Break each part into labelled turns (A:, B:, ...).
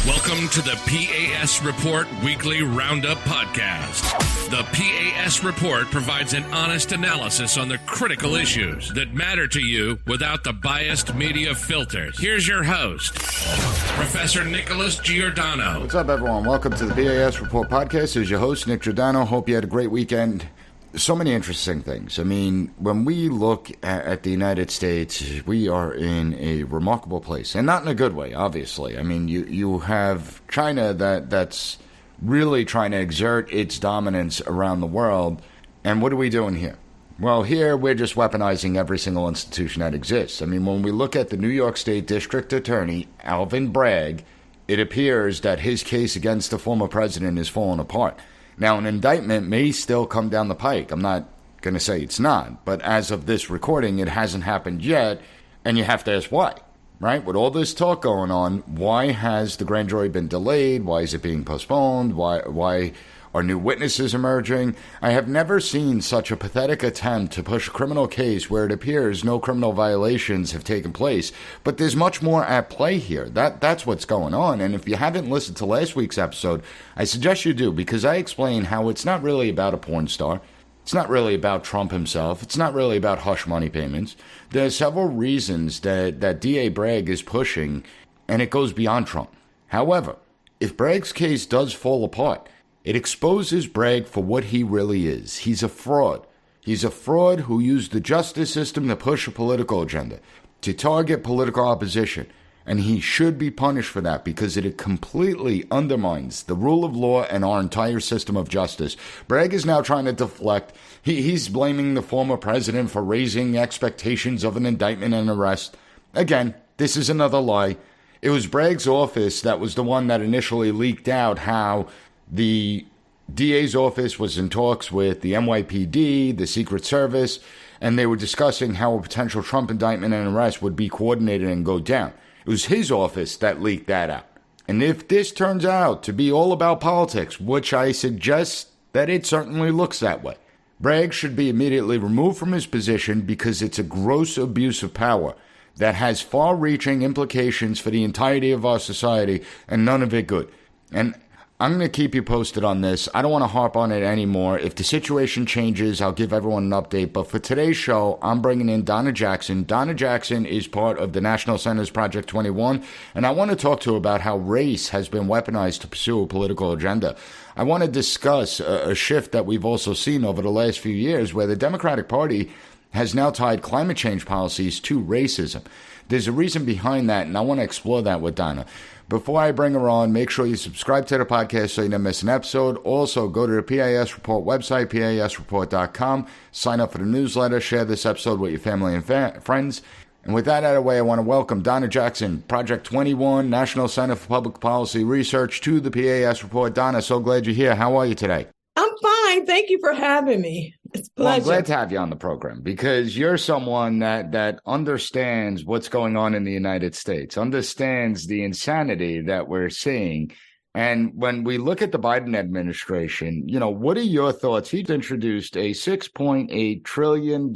A: Welcome to the P.A.S. Report Weekly Roundup Podcast. The P.A.S. Report provides an honest analysis on the critical issues that matter to you without the biased media filters. Here's your host, Professor Nicholas Giordano.
B: What's up, everyone? Welcome to the P.A.S. Report Podcast. As your host, Nick Giordano. Hope you had a great weekend. So many interesting things. I mean, when we look at the United States, we are in a remarkable place, and not in a good way, obviously. I mean, you have China that's really trying to exert its dominance around the world, and what are we doing here? Well, here we're just weaponizing every single institution that exists. I mean, when we look at the New York State District Attorney, Alvin Bragg, it appears that his case against the former president is falling apart. Now, an indictment may still come down the pike. I'm not going to say it's not, but as of this recording, it hasn't happened yet, and you have to ask why, right? With all this talk going on, why has the grand jury been delayed? Why is it being postponed? Why are new witnesses emerging? I have never seen such a pathetic attempt to push a criminal case where it appears no criminal violations have taken place, but there's much more at play here. That's what's going on, and if you haven't listened to last week's episode, I suggest you do, because I explain how it's not really about a porn star. It's not really about Trump himself. It's not really about hush money payments. There are several reasons that D.A. Bragg is pushing, and it goes beyond Trump. However, if Bragg's case does fall apart, it exposes Bragg for what he really is. He's a fraud. He's a fraud who used the justice system to push a political agenda, to target political opposition. And he should be punished for that because it completely undermines the rule of law and our entire system of justice. Bragg is now trying to deflect. He's blaming the former president for raising expectations of an indictment and arrest. Again, this is another lie. It was Bragg's office that was the one that initially leaked out how the DA's office was in talks with the NYPD, the Secret Service, and they were discussing how a potential Trump indictment and arrest would be coordinated and go down. It was his office that leaked that out. And if this turns out to be all about politics, which I suggest that it certainly looks that way, Bragg should be immediately removed from his position because it's a gross abuse of power that has far-reaching implications for the entirety of our society, and none of it good. And I'm going to keep you posted on this. I don't want to harp on it anymore. If the situation changes, I'll give everyone an update. But for today's show, I'm bringing in Donna Jackson. Donna Jackson is part of the National Center's Project 21, and I want to talk to her about how race has been weaponized to pursue a political agenda. I want to discuss a shift that we've also seen over the last few years where the Democratic Party has now tied climate change policies to racism. There's a reason behind that, and I want to explore that with Donna. Before I bring her on, make sure you subscribe to the podcast so you don't miss an episode. Also, go to the PAS Report website, pasreport.com. Sign up for the newsletter. Share this episode with your family and friends. And with that out of the way, I want to welcome Donna Jackson, Project 21, National Center for Public Policy Research, to the PAS Report. Donna, so glad you're here. How are you today?
C: I'm fine. Thank you for having me. It's a pleasure.
B: Well, I'm glad to have you on the program because you're someone that understands what's going on in the United States, understands the insanity that we're seeing. And when we look at the Biden administration, what are your thoughts? He's introduced a $6.8 trillion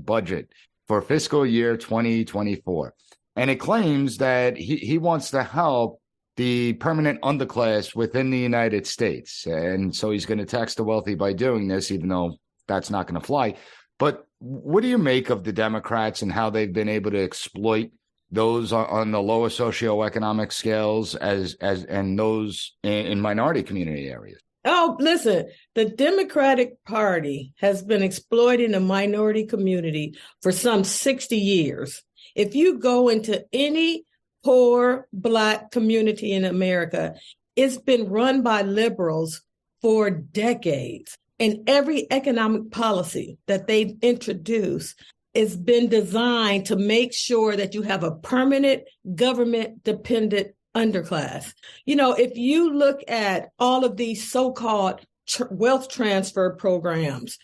B: budget for fiscal year 2024. And it claims that he wants to help the permanent underclass within the United States. And so he's going to tax the wealthy by doing this, even though that's not going to fly. But what do you make of the Democrats and how they've been able to exploit those on the lower socioeconomic scales and those in minority community areas?
C: Oh, listen, the Democratic Party has been exploiting the minority community for some 60 years. If you go into any poor Black community in America, it's been run by liberals for decades. And every economic policy that they've introduced has been designed to make sure that you have a permanent government-dependent underclass. If you look at all of these so-called wealth transfer programs,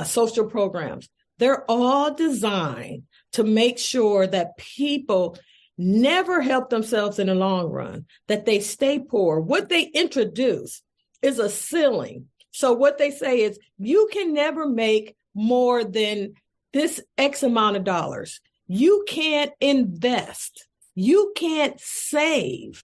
C: social programs, they're all designed to make sure that people never help themselves in the long run, that they stay poor. What they introduce is a ceiling. So what they say is you can never make more than this X amount of dollars. You can't invest. You can't save.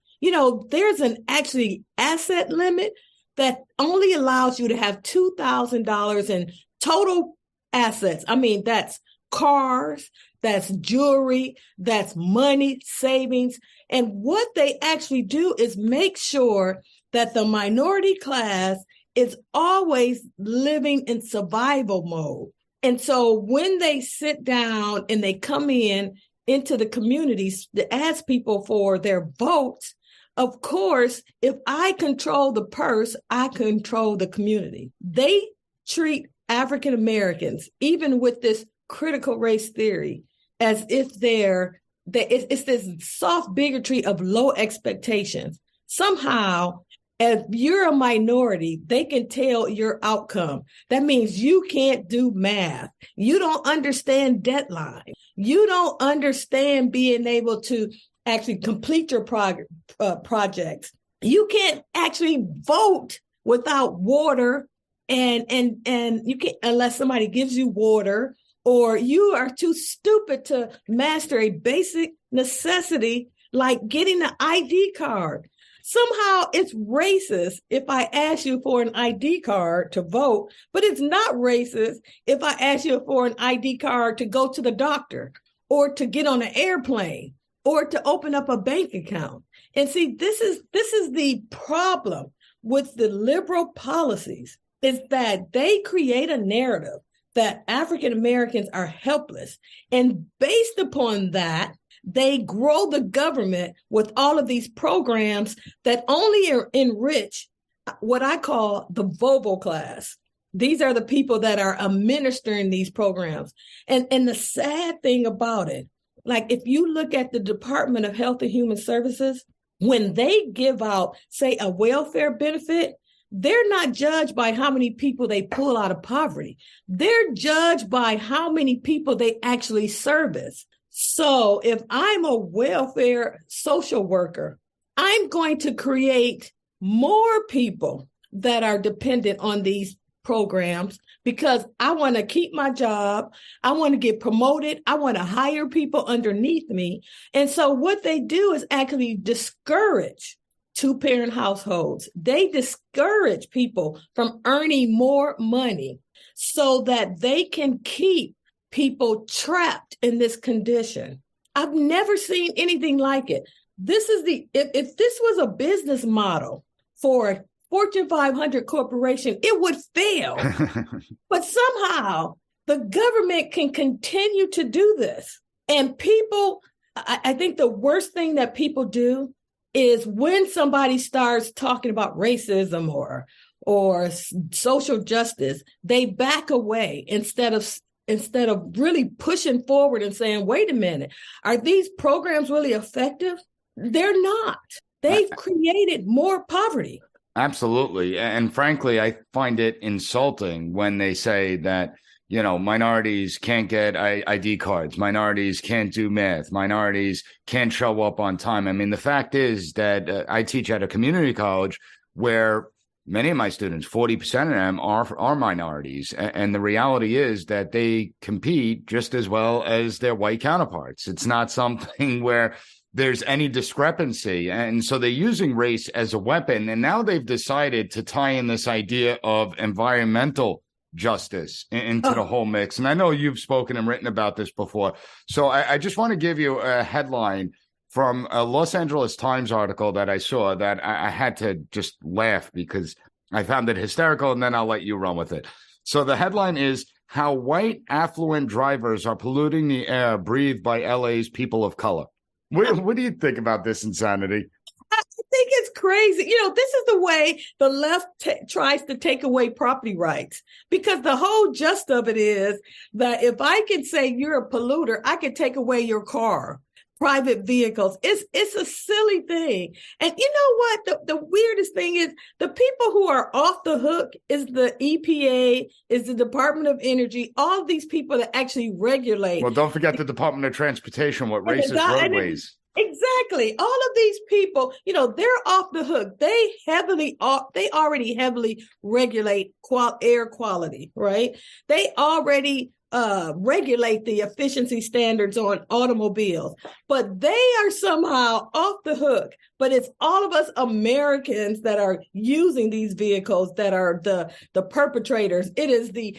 C: there's an actually asset limit that only allows you to have $2,000 in total assets. I mean, that's cars, that's jewelry, that's money, savings. And what they actually do is make sure that the minority class is always living in survival mode. And so when they sit down and they come into the communities to ask people for their votes, of course, if I control the purse, I control the community. They treat African Americans, even with this critical race theory, as if it's this soft bigotry of low expectations. Somehow, if you're a minority, they can tell your outcome. That means you can't do math. You don't understand deadline. You don't understand being able to actually complete your projects. You can't actually vote without water, and you can't unless somebody gives you water, or you are too stupid to master a basic necessity like getting an ID card. Somehow it's racist if I ask you for an ID card to vote, but it's not racist if I ask you for an ID card to go to the doctor or to get on an airplane or to open up a bank account. And see, this is the problem with the liberal policies, is that they create a narrative that African Americans are helpless. And based upon that, they grow the government with all of these programs that only enrich what I call the Bobo class. These are the people that are administering these programs. And the sad thing about it, like if you look at the Department of Health and Human Services, when they give out, say, a welfare benefit, they're not judged by how many people they pull out of poverty. They're judged by how many people they actually service. So if I'm a welfare social worker, I'm going to create more people that are dependent on these programs because I want to keep my job. I want to get promoted. I want to hire people underneath me. And so what they do is actually discourage two-parent households. They discourage people from earning more money so that they can keep people trapped in this condition. I've never seen anything like it. This is if this was a business model for a Fortune 500 corporation, it would fail. But somehow the government can continue to do this. And people, I think the worst thing that people do is when somebody starts talking about racism or social justice, they back away instead of really pushing forward and saying, wait a minute, are these programs really effective? They're not. They've created more poverty.
B: Absolutely. And frankly, I find it insulting when they say that, minorities can't get ID cards, minorities can't do math, minorities can't show up on time. I mean, the fact is that I teach at a community college where many of my students, 40% of them are minorities. And the reality is that they compete just as well as their white counterparts. It's not something where there's any discrepancy. And so they're using race as a weapon. And now they've decided to tie in this idea of environmental justice into the whole mix. And I know you've spoken and written about this before. So I just want to give you a headline from a Los Angeles Times article that I saw that I had to just laugh because I found it hysterical, and then I'll let you run with it. So the headline is How White Affluent Drivers Are Polluting the Air Breathed by LA's People of Color. What do you think about this insanity?
C: I think it's crazy. This is the way the left tries to take away property rights, because the whole gist of it is that if I can say you're a polluter, I can take away your car, private vehicles. It's a silly thing. And you know what? The weirdest thing is the people who are off the hook is the EPA, is the Department of Energy, all these people that actually regulate.
B: Well, don't forget the Department of Transportation, what racist roadways.
C: Exactly. All of these people, they're off the hook. They already heavily regulate air quality, right? They already regulate the efficiency standards on automobiles, but they are somehow off the hook. But it's all of us Americans that are using these vehicles that are the perpetrators. It is the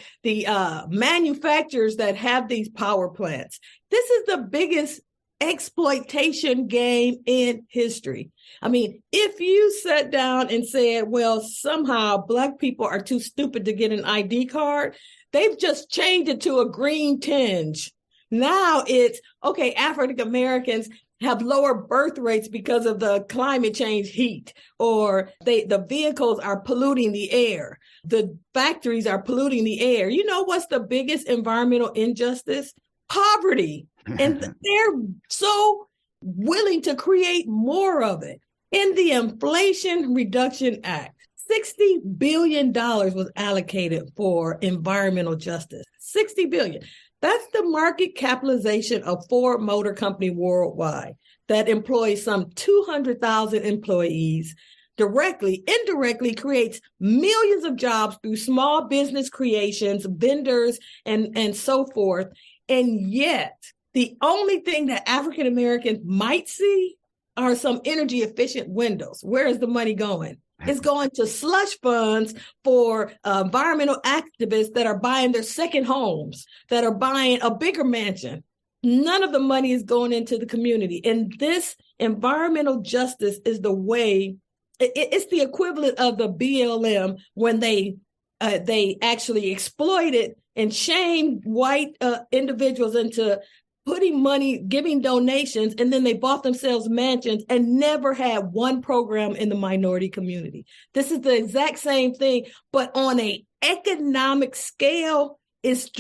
C: manufacturers that have these power plants. This is the biggest exploitation game in history. I mean, if you sat down and said, well, somehow Black people are too stupid to get an ID card, they've just changed it to a green tinge. Now it's, okay, African Americans have lower birth rates because of the climate change heat, or the vehicles are polluting the air. The factories are polluting the air. You know what's the biggest environmental injustice? Poverty. And they're so willing to create more of it. In the Inflation Reduction Act, $60 billion was allocated for environmental justice. $60 billion. That's the market capitalization of Ford Motor Company worldwide that employs some 200,000 employees, directly, indirectly creates millions of jobs through small business creations, vendors, and so forth. And yet, the only thing that African Americans might see are some energy efficient windows. Where is the money going? It's going to slush funds for environmental activists that are buying their second homes, that are buying a bigger mansion. None of the money is going into the community. And this environmental justice is the way, it's the equivalent of the BLM when they actually exploited and shamed white individuals into putting money, giving donations, and then they bought themselves mansions and never had one program in the minority community. This is the exact same thing, but on an economic scale, it's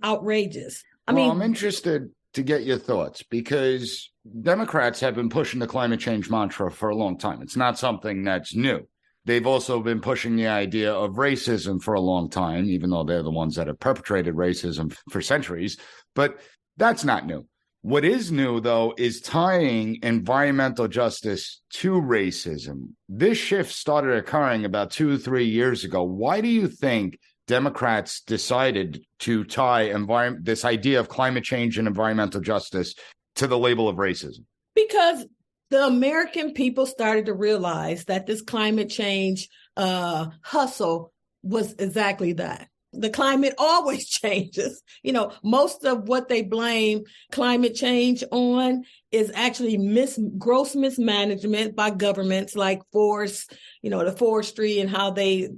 C: outrageous.
B: I'm interested to get your thoughts, because Democrats have been pushing the climate change mantra for a long time. It's not something that's new. They've also been pushing the idea of racism for a long time, even though they're the ones that have perpetrated racism for centuries. But that's not new. What is new, though, is tying environmental justice to racism. This shift started occurring about 2-3 years ago. Why do you think Democrats decided to tie this idea of climate change and environmental justice to the label of racism?
C: Because the American people started to realize that this climate change hustle was exactly that. The climate always changes. You know, most of what they blame climate change on is actually gross mismanagement by governments like the forestry and how they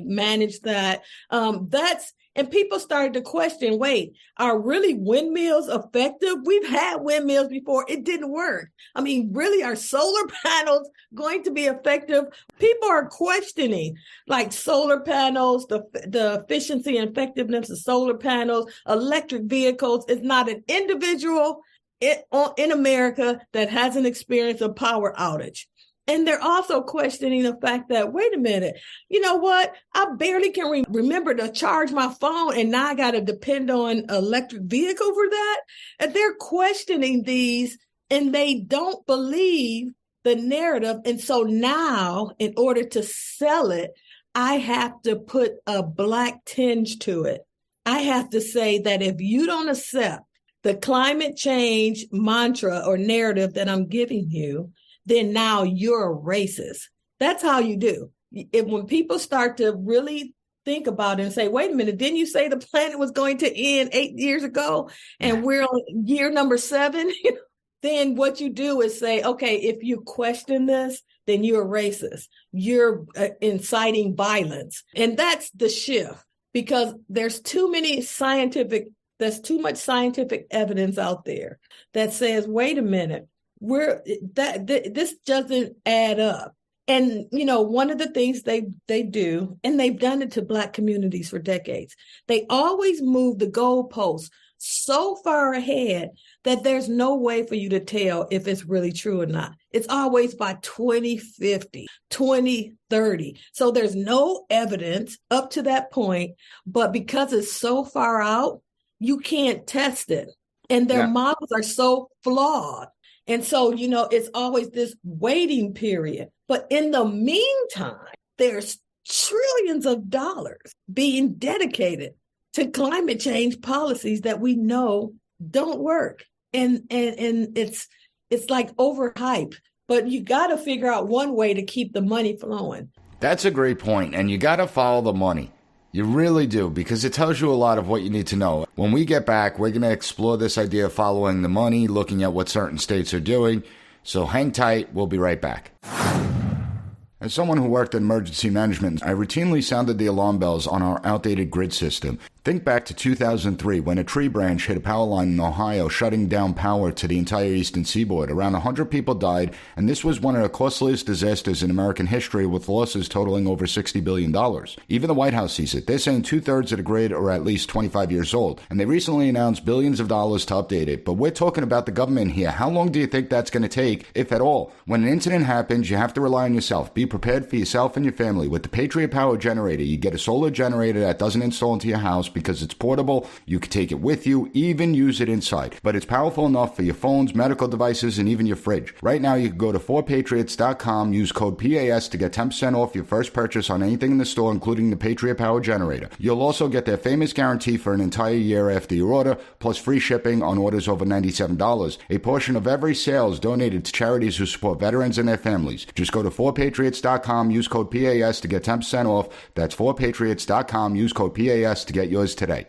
C: manage that. And people started to question, wait, are really windmills effective? We've had windmills before. It didn't work. I mean, really, are solar panels going to be effective? People are questioning, like solar panels, the efficiency and effectiveness of solar panels, electric vehicles. It's not an individual in America that hasn't experienced a power outage. And they're also questioning the fact that, wait a minute, you know what? I barely can remember to charge my phone, and now I got to depend on an electric vehicle for that. And they're questioning these, and they don't believe the narrative. And so now, in order to sell it, I have to put a Black tinge to it. I have to say that if you don't accept the climate change mantra or narrative that I'm giving you, then now you're a racist. That's how you do. When people start to really think about it and say, wait a minute, didn't you say the planet was going to end 8 years ago and we're on year number 7? Then what you do is say, okay, if you question this, then you're a racist. You're inciting violence. And that's the shift, because there's too much scientific evidence out there that says, wait a minute, this doesn't add up. And, one of the things they do, and they've done it to Black communities for decades, they always move the goalposts so far ahead that there's no way for you to tell if it's really true or not. It's always by 2050, 2030. So there's no evidence up to that point, but because it's so far out, you can't test it. And their models are so flawed. And so, it's always this waiting period. But in the meantime, there's trillions of dollars being dedicated to climate change policies that we know don't work. And it's like overhyped, but you got to figure out one way to keep the money flowing.
B: That's a great point, and you got to follow the money. You really do, because it tells you a lot of what you need to know. When we get back, we're going to explore this idea of following the money, looking at what certain states are doing. So hang tight. We'll be right back. As someone who worked in emergency management, I routinely sounded the alarm bells on our outdated grid system. Think back to 2003 when a tree branch hit a power line in Ohio, shutting down power to the entire eastern seaboard. Around 100 people died, and this was one of the costliest disasters in American history, with losses totaling over $60 billion. Even the White House sees it. They're saying 2/3 of the grid are at least 25 years old, and they recently announced billions of dollars to update it. But we're talking about the government here. How long do you think that's going to take, if at all? When an incident happens, you have to rely on yourself. Be prepared for yourself and your family. With the Patriot Power Generator, you get a solar generator that doesn't install into your house because it's portable. You can take it with you, even use it inside. But it's powerful enough for your phones, medical devices, and even your fridge. Right now, you can go to 4patriots.com, use code P.A.S. to get 10% off your first purchase on anything in the store, including the Patriot Power Generator. You'll also get their famous guarantee for an entire year after your order, plus free shipping on orders over $97. A portion of every sale is donated to charities who support veterans and their families. Just go to 4patriots.com, use code PAS to get 10% off. That's 4patriots.com, use code PAS to get yours today.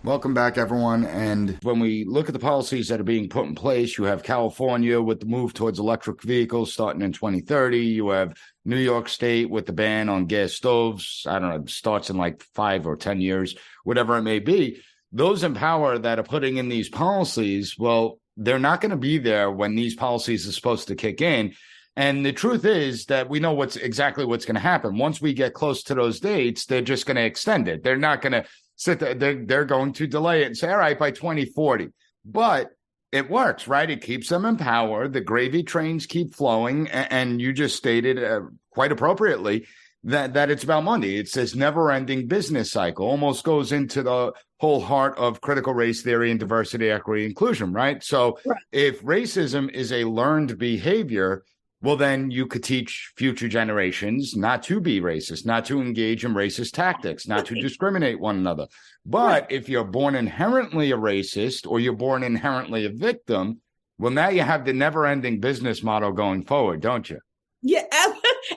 B: Welcome back, everyone. And when we look at the policies that are being put in place, you have California with the move towards electric vehicles starting in 2030. You have New York State with the ban on gas stoves. I don't know, it starts in like 5 or 10 years, whatever it may be. Those in power that are putting in these policies, well, they're not going to be there when these policies are supposed to kick in. And the truth is that we know what's going to happen. Once we get close to those dates, they're just going to extend it. They're not going to sit there. They're going to delay it and say, all right, by 2040. But it works, right? It keeps them in power. The gravy trains keep flowing. And you just stated quite appropriately that it's about money. It's this never-ending business cycle. Almost goes into the whole heart of critical race theory and diversity, equity, inclusion, right? So if racism is a learned behavior, well, then you could teach future generations not to be racist, not to engage in racist tactics, not to discriminate one another. But if you're born inherently a racist or you're born inherently a victim, well, now you have the never-ending business model going forward, don't you?
C: Yeah,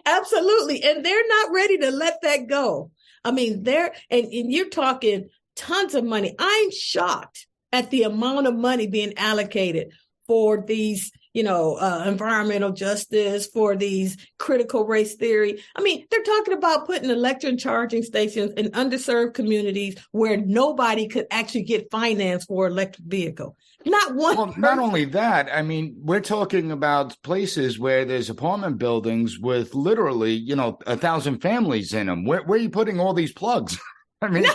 C: absolutely. And they're not ready to let that go. I mean, and you're talking tons of money. I'm shocked at the amount of money being allocated for these environmental justice, for these critical race theory. I mean, they're talking about putting electric charging stations in underserved communities where nobody could actually get finance for an electric vehicle. Not one.
B: Well, not only that, I mean, we're talking about places where there's apartment buildings with literally, 1,000 families in them. Where are you putting all these plugs? I mean,
C: it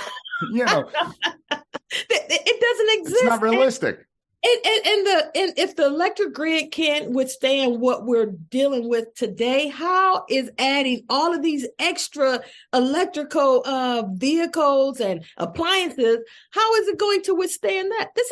C: doesn't exist.
B: It's not realistic.
C: And if the electric grid can't withstand what we're dealing with today, how is adding all of these extra electrical vehicles and appliances, how is it going to withstand that? This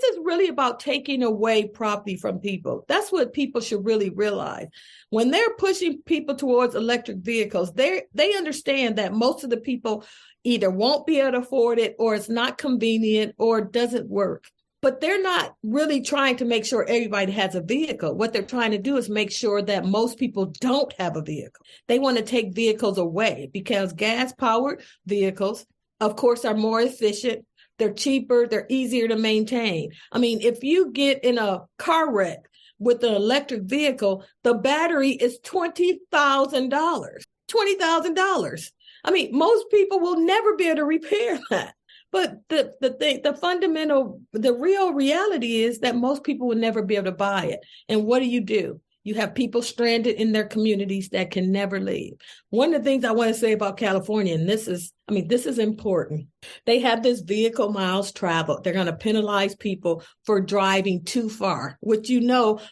C: is really about taking away property from people. That's what people should really realize. When they're pushing people towards electric vehicles, they understand that most of the people either won't be able to afford it, or it's not convenient, or it doesn't work. But they're not really trying to make sure everybody has a vehicle. What they're trying to do is make sure that most people don't have a vehicle. They want to take vehicles away because gas-powered vehicles, of course, are more efficient. They're cheaper. They're easier to maintain. I mean, if you get in a car wreck with an electric vehicle, the battery is $20,000. $20,000. I mean, most people will never be able to repair that. But the real reality is that most people will never be able to buy it. And what do? You have people stranded in their communities that can never leave. One of the things I want to say about California, and this is important. They have this vehicle miles traveled. They're going to penalize people for driving too far, which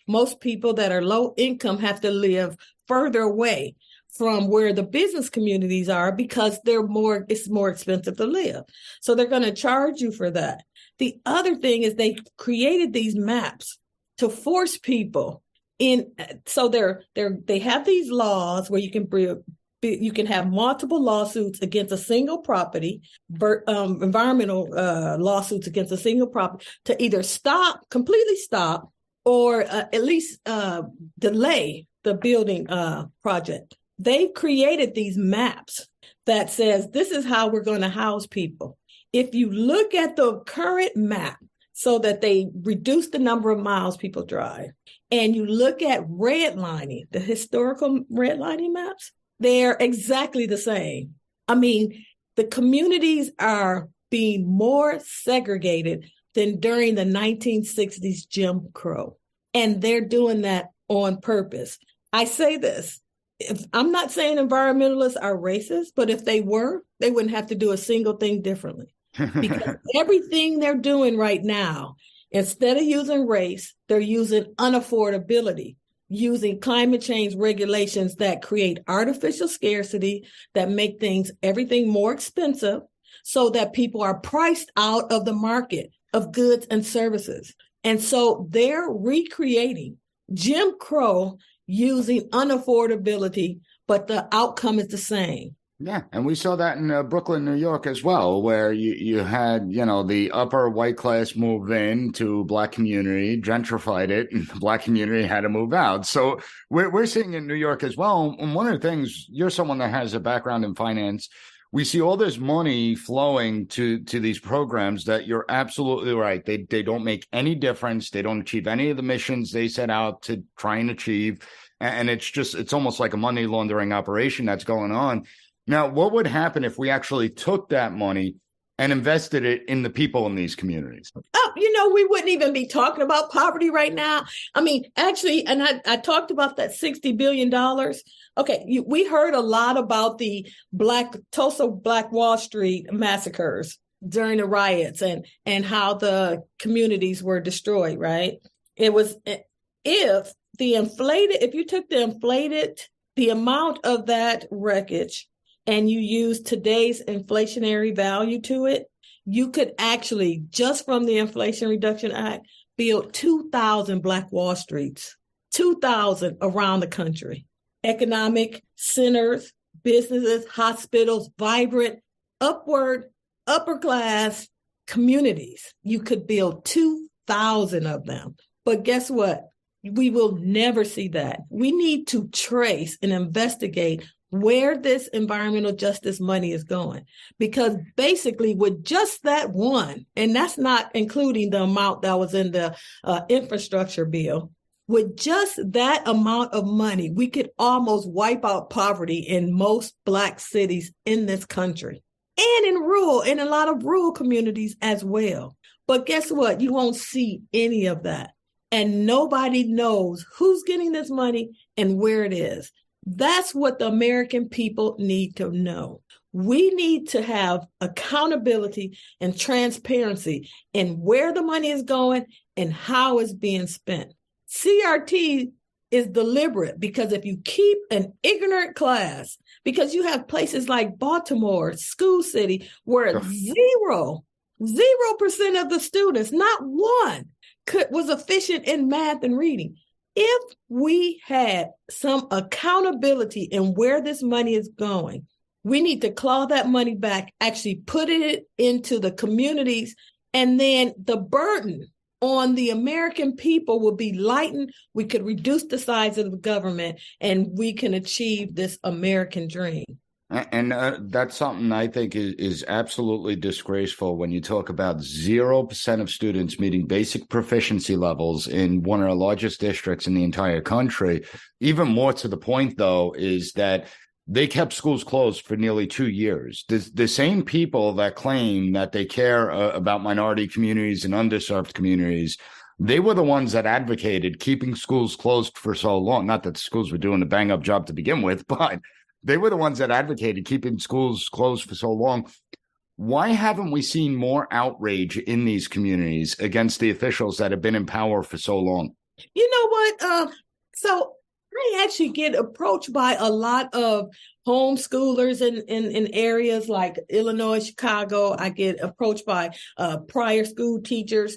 C: most people that are low income have to live further away from where the business communities are because it's more expensive to live. So they're going to charge you for that. The other thing is they created these maps to force people in. So they have these laws where you can You can have multiple lawsuits against a single property, environmental lawsuits against a single property to either completely stop, or at least delay the building project. They've created these maps that says this is how we're going to house people. If you look at the current map, so that they reduce the number of miles people drive, and you look at redlining, the historical redlining maps, they're exactly the same. I mean, the communities are being more segregated than during the 1960s Jim Crow. And they're doing that on purpose. I say this, I'm not saying environmentalists are racist, but if they were, they wouldn't have to do a single thing differently. Because everything they're doing right now, instead of using race, they're using unaffordability, using climate change regulations that create artificial scarcity, that make everything more expensive, so that people are priced out of the market of goods and services. And so they're recreating Jim Crow using unaffordability, but the outcome is the same.
B: Yeah, and we saw that in Brooklyn, New York as well, where you had, the upper white class move in to Black community, gentrified it, and the Black community had to move out. So we're seeing in New York as well. And one of the things, you're someone that has a background in finance, we see all this money flowing to these programs that you're absolutely right. They don't make any difference. They don't achieve any of the missions they set out to try and achieve. And it's almost like a money laundering operation that's going on. Now, what would happen if we actually took that money and invested it in the people in these communities?
C: Oh, we wouldn't even be talking about poverty right now. I mean, actually, and I talked about that $60 billion. Okay, we heard a lot about the Tulsa Black Wall Street massacres during the riots and how the communities were destroyed, right? It was, if you took the amount of that wreckage and you use today's inflationary value to it, you could actually, just from the Inflation Reduction Act, build 2,000 Black Wall Streets, 2,000 around the country. Economic centers, businesses, hospitals, vibrant, upper class communities. You could build 2,000 of them. But guess what? We will never see that. We need to trace and investigate where this environmental justice money is going. Because basically with just that one, and that's not including the amount that was in the infrastructure bill, with just that amount of money, we could almost wipe out poverty in most Black cities in this country and in a lot of rural communities as well. But guess what? You won't see any of that. And nobody knows who's getting this money and where it is. That's what the American people need to know. We need to have accountability and transparency in where the money is going and how it's being spent. CRT is deliberate because if you keep an ignorant class, because you have places like Baltimore, School City, where 0% of the students, not one, was efficient in math and reading. If we had some accountability in where this money is going, we need to claw that money back, actually put it into the communities, and then the burden on the American people will be lightened. We could reduce the size of the government, and we can achieve this American dream.
B: And that's something I think is absolutely disgraceful when you talk about 0% of students meeting basic proficiency levels in one of the largest districts in the entire country. Even more to the point, though, is that they kept schools closed for nearly 2 years. The same people that claim that they care about minority communities and underserved communities, they were the ones that advocated keeping schools closed for so long. Not that the schools were doing a bang-up job to begin with, but they were the ones that advocated keeping schools closed for so long. Why haven't we seen more outrage in these communities against the officials that have been in power for so long?
C: You know what? So I actually get approached by a lot of homeschoolers in areas like Illinois, Chicago. I get approached by prior school teachers.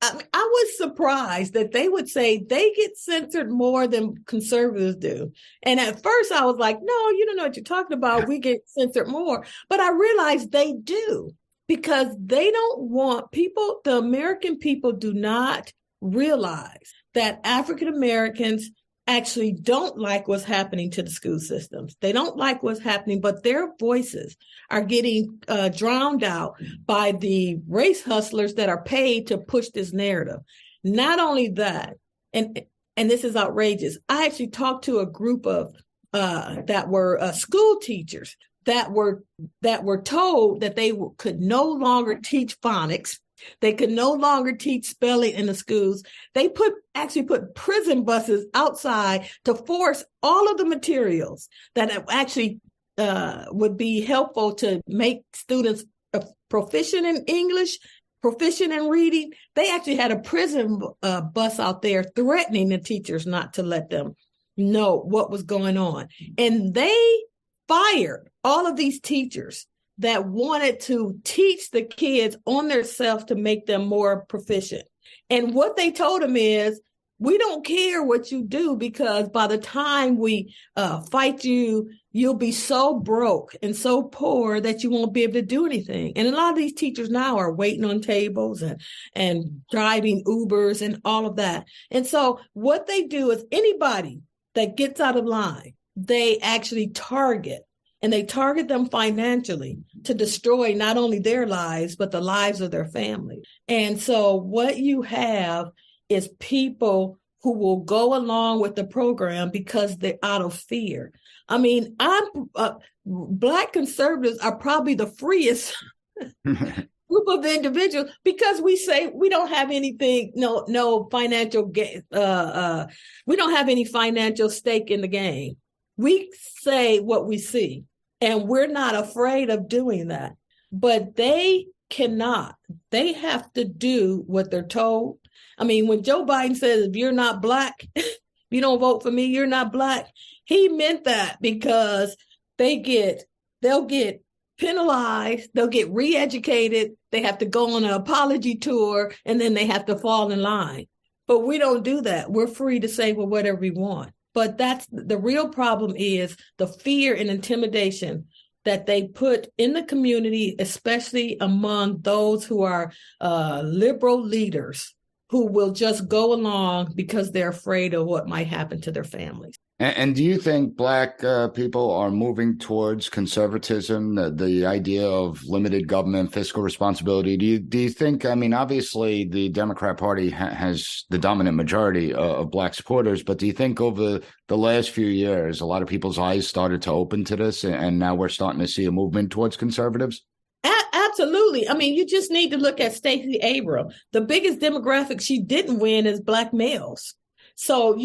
C: I was surprised that they would say they get censored more than conservatives do. And at first I was like, no, you don't know what you're talking about. We get censored more. But I realized they do, because they don't want people, the American people do not realize that African Americans actually don't like what's happening to the school systems. They don't like what's happening, but their voices are getting drowned out by the race hustlers that are paid to push this narrative. Not only that, and this is outrageous, I actually talked to a group of that were school teachers that were told that they could no longer teach phonics. They could no longer teach spelling in the schools. They actually put prison buses outside to force all of the materials that actually would be helpful to make students proficient in English, proficient in reading. They actually had a prison bus out there threatening the teachers not to let them know what was going on. And they fired all of these teachers that wanted to teach the kids on themselves to make them more proficient. And what they told them is, we don't care what you do, because by the time we fight you, you'll be so broke and so poor that you won't be able to do anything. And a lot of these teachers now are waiting on tables and driving Ubers and all of that. And so what they do is, anybody that gets out of line, they actually target. And they target them financially to destroy not only their lives, but the lives of their family. And so what you have is people who will go along with the program because they're out of fear. I mean, Black conservatives are probably the freest group of individuals, because we say we don't have anything, no financial we don't have any financial stake in the game. We say what we see. And we're not afraid of doing that. But they cannot. They have to do what they're told. I mean, when Joe Biden says, if you're not Black, if you don't vote for me, you're not Black, he meant that, because they'll get penalized, they'll get re-educated, they have to go on an apology tour, and then they have to fall in line. But we don't do that. We're free to say whatever we want. But that's the real problem, is the fear and intimidation that they put in the community, especially among those who are liberal leaders who will just go along because they're afraid of what might happen to their families.
B: And do you think Black people are moving towards conservatism, the idea of limited government, fiscal responsibility? Do you think, I mean, obviously the Democrat Party has the dominant majority of Black supporters, but do you think over the last few years, a lot of people's eyes started to open to this, and now we're starting to see a movement towards conservatives?
C: Absolutely. I mean, you just need to look at Stacey Abrams. The biggest demographic she didn't win is Black males. So,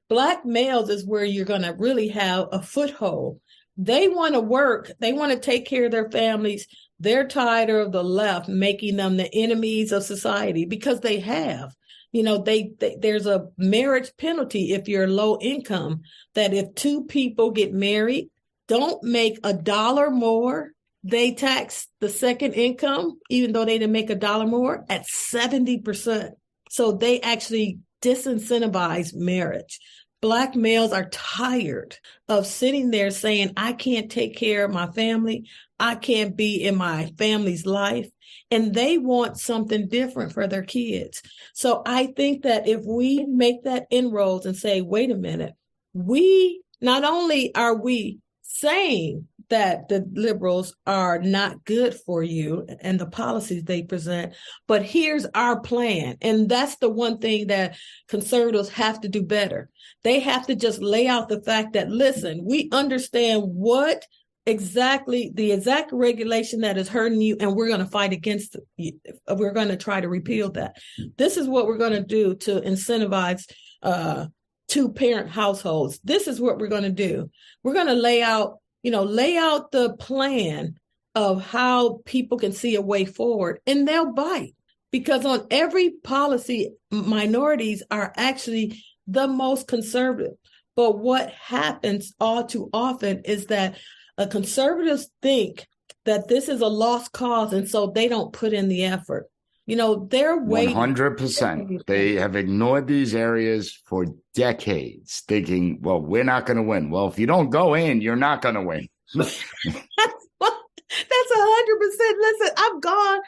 C: Black males is where you're going to really have a foothold. They want to work. They want to take care of their families. They're tired of the left making them the enemies of society, because they have. There's a marriage penalty if you're low income, that if two people get married, don't make $1 more, they tax the second income, even though they didn't make $1 more, at 70%. So they actually disincentivize marriage. Black males are tired of sitting there saying, I can't take care of my family. I can't be in my family's life. And they want something different for their kids. So I think that if we make that inroads and say, wait a minute, not only are we saying that the liberals are not good for you and the policies they present, but here's our plan. And that's the one thing that conservatives have to do better. They have to just lay out the fact that, listen, we understand what exactly the exact regulation that is hurting you, and we're going to fight against it. We're going to try to repeal that. This is what we're going to do to incentivize two-parent households. This is what we're going to do. We're going to lay out the plan of how people can see a way forward, and they'll bite, because on every policy, minorities are actually the most conservative. But what happens all too often is that conservatives think that this is a lost cause, and so they don't put in the effort. They're waiting.
B: 100%. They have ignored these areas for decades, thinking, well, we're not going to win. Well, if you don't go in, you're not going to win.
C: That's 100%. Listen, I've gone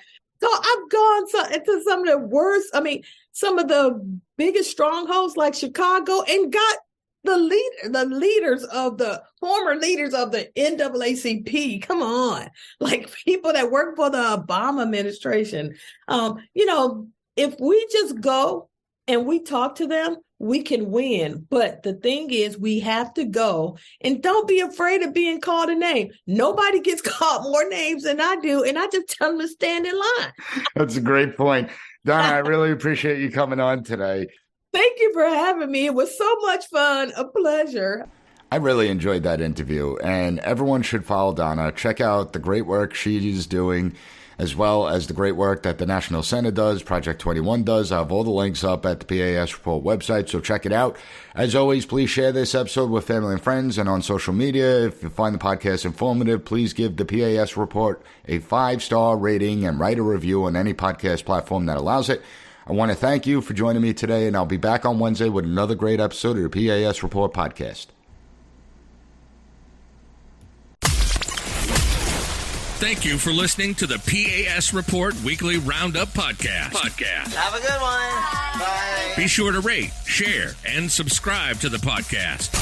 C: into some of the worst, some of the biggest strongholds like Chicago, and got the former leaders of the NAACP. Come on, like people that work for the Obama administration. If we just go and we talk to them, we can win. But the thing is, we have to go, and don't be afraid of being called a name. Nobody gets called more names than I do, and I just tell them to stand in line.
B: That's a great point. Donna, I really appreciate you coming on today.
C: Thank you for having me. It was so much fun. A pleasure.
B: I really enjoyed that interview, and everyone should follow Donna. Check out the great work she is doing, as well as the great work that the National Center does, Project 21 does. I have all the links up at the P.A.S. Report website, so check it out. As always, please share this episode with family and friends and on social media. If you find the podcast informative, please give the P.A.S. Report a 5-star rating and write a review on any podcast platform that allows it. I want to thank you for joining me today, and I'll be back on Wednesday with another great episode of the P.A.S. Report podcast.
A: Thank you for listening to the P.A.S. Report Weekly Roundup Podcast.
D: Have a good one. Bye.
A: Be sure to rate, share, and subscribe to the podcast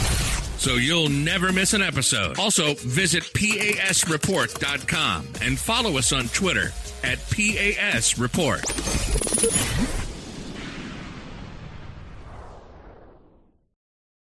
A: so you'll never miss an episode. Also, visit PASreport.com and follow us on Twitter at PAS Report.